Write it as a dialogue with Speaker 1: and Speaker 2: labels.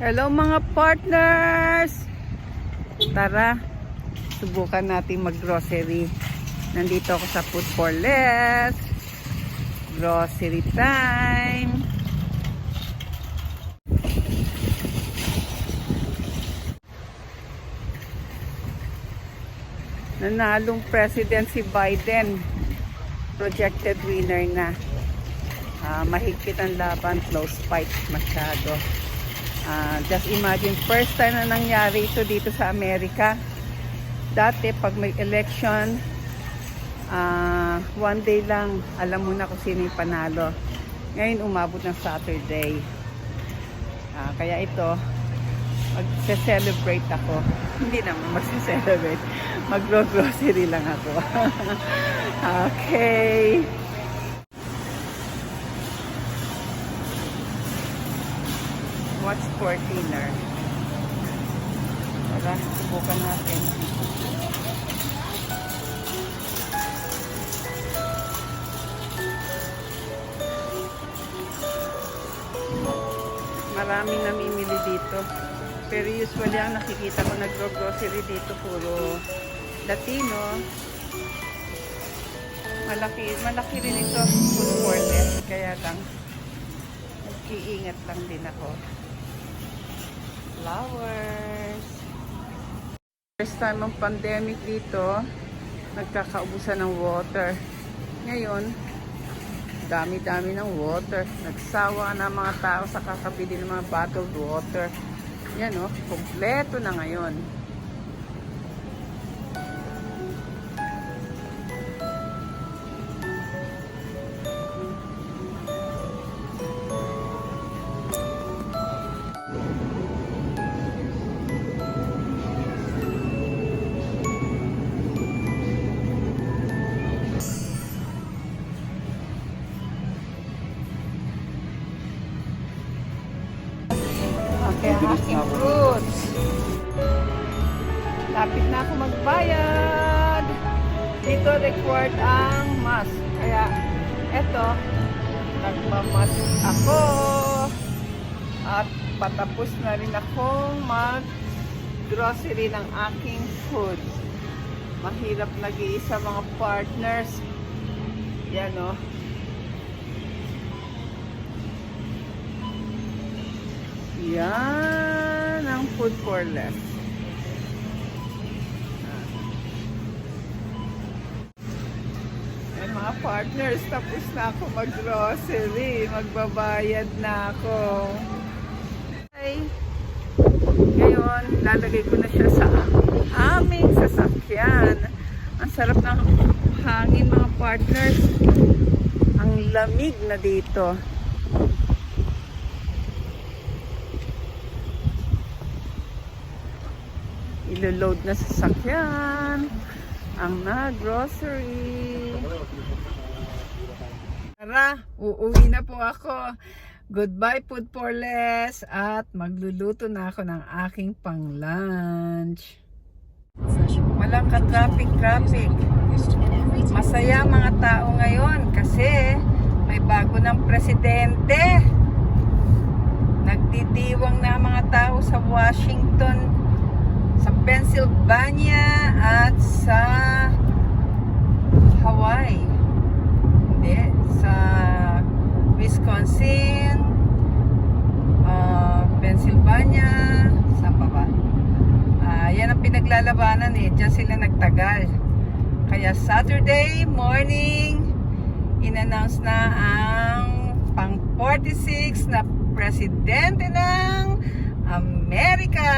Speaker 1: Hello mga partners! Tara, subukan natin mag-grocery. Nandito ako sa Food for Less. Grocery time. Nanalong president si Biden. Projected winner na. Mahigpit ang laban, close fight masyado. Just imagine, first time na nangyari ito dito sa Amerika. Dati pag may election, one day lang alam mo na kung sino yung panalo. Ngayon umabot ng Saturday. Kaya ito, mag-celebrate ako. Hindi naman mag-celebrate. Mag-grocery lang ako. Okay. What's for dinner? Tara, subukan natin. Maraming namimili dito. Pero usually ang nakikita ko nag-grocery dito puro Latino. Malaki rin ito. Food for less. Kaya lang nag-iingat lang din ako. Flowers. First time ang pandemic dito, nagkakaubusan ng water. Ngayon, dami-dami ng water. Nagsawa na mga tao sa kakabili ng mga bottled water. Yan o, kompleto na ngayon. Kaya aking fruits. Lapit na ako magbayad. Dito required ang mask. Kaya eto, nagmamask ako. At patapos na rin akong mag-grocery ng aking food. Mahirap nag-iisa mga partners. Yan o. Yan ang Food for Less. Yan mga partners, tapos na ako mag-grocery. Magbabayad na ako. Okay. Ngayon, lalagay ko na siya sa aming sasakyan. Ang sarap ng hangin mga partners. Ang lamig na dito. Ilo-load na sa sasakyan ang na-grocery. Tara, uuwi na po ako. Goodbye Food for Less at magluluto na ako ng aking pang-lunch. Walang ka-traffic. Masaya mga tao ngayon kasi may bago ng presidente. Nagdidiwang na mga tao sa Washington, sa Pennsylvania at sa Hawaii. Hindi, sa Wisconsin, Pennsylvania, saan pa ba? Yan ang pinaglalabanan eh. Diyan sila nagtagal. Kaya Saturday morning, in-announce na ang pang 46 na presidente ng Amerika.